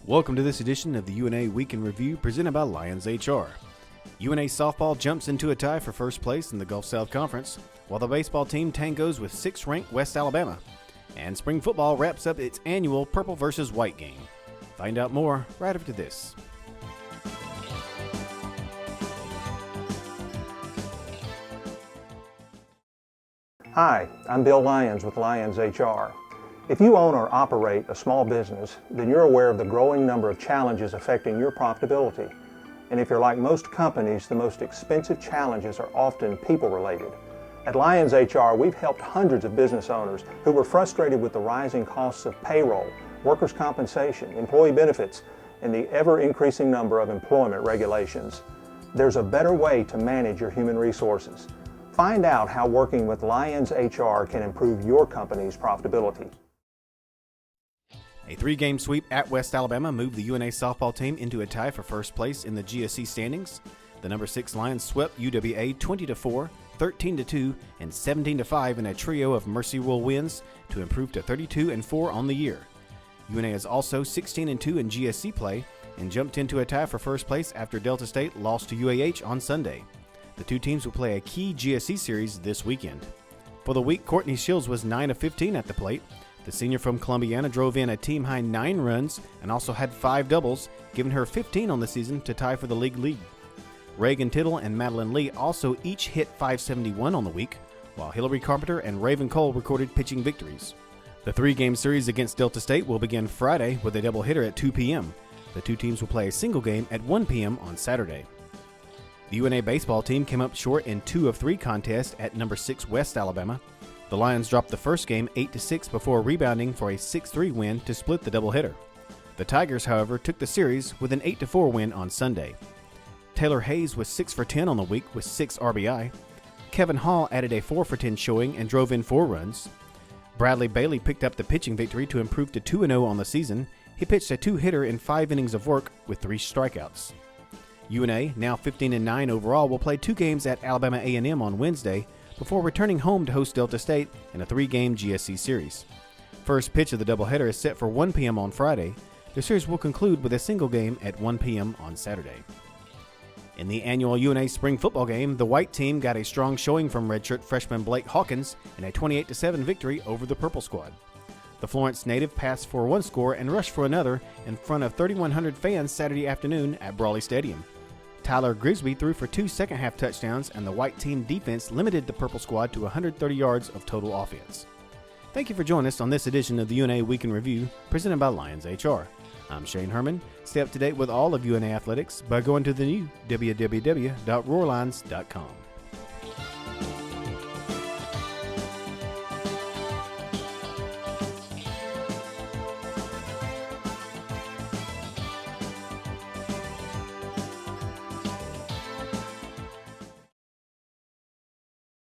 Welcome to this edition of the UNA Week in Review presented by Lions HR. UNA softball jumps into a tie for first place in the Gulf South Conference, while the baseball team tangos with 6th-ranked West Alabama. And spring football wraps up its annual Purple versus White game. Find out more right after this. Hi, I'm Bill Lyons with Lions HR. If you own or operate a small business, then you're aware of the growing number of challenges affecting your profitability. And if you're like most companies, the most expensive challenges are often people-related. At Lions HR, we've helped hundreds of business owners who were frustrated with the rising costs of payroll, workers' compensation, employee benefits, and the ever-increasing number of employment regulations. There's a better way to manage your human resources. Find out how working with Lions HR can improve your company's profitability. A 3-game sweep at West Alabama moved the UNA softball team into a tie for first place in the GSC standings. The number 6 Lions swept UWA 20-4, 13-2, and 17-5 in a trio of Mercy Rule wins to improve to 32-4 on the year. UNA is also 16-2 in GSC play and jumped into a tie for first place after Delta State lost to UAH on Sunday. The two teams will play a key GSC series this weekend. For the week, Courtney Shields was 9 of 15 at the plate. The senior from Columbiana drove in a team-high 9 runs and also had 5 doubles, giving her 15 on the season to tie for the league lead. Reagan Tittle and Madeline Lee also each hit .571 on the week, while Hillary Carpenter and Raven Cole recorded pitching victories. The 3-game series against Delta State will begin Friday with a doubleheader at 2 p.m. The two teams will play a single game at 1 p.m. on Saturday. The UNA baseball team came up short in 2 of 3 contests at number 6 West Alabama. The Lions dropped the first game 8-6 before rebounding for a 6-3 win to split the doubleheader. The Tigers, however, took the series with an 8-4 win on Sunday. Taylor Hayes was 6 for 10 on the week with 6 RBI. Kevin Hall added a 4 for 10 showing and drove in 4 runs. Bradley Bailey picked up the pitching victory to improve to 2-0 on the season. He pitched a 2-hitter in 5 innings of work with 3 strikeouts. UNA, now 15-9 overall, will play 2 games at Alabama A&M on Wednesday before returning home to host Delta State in a 3-game GSC series. First pitch of the doubleheader is set for 1 p.m. on Friday. The series will conclude with a single game at 1 p.m. on Saturday. In the annual UNA spring football game, the white team got a strong showing from redshirt freshman Blake Hawkins in a 28-7 victory over the purple squad. The Florence native passed for 1 score and rushed for another in front of 3,100 fans Saturday afternoon at Brawley Stadium. Tyler Grigsby threw for 2 second-half touchdowns, and the white team defense limited the purple squad to 130 yards of total offense. Thank you for joining us on this edition of the UNA Week in Review, presented by Lions HR. I'm Shane Herman. Stay up to date with all of UNA athletics by going to the new www.roarlines.com.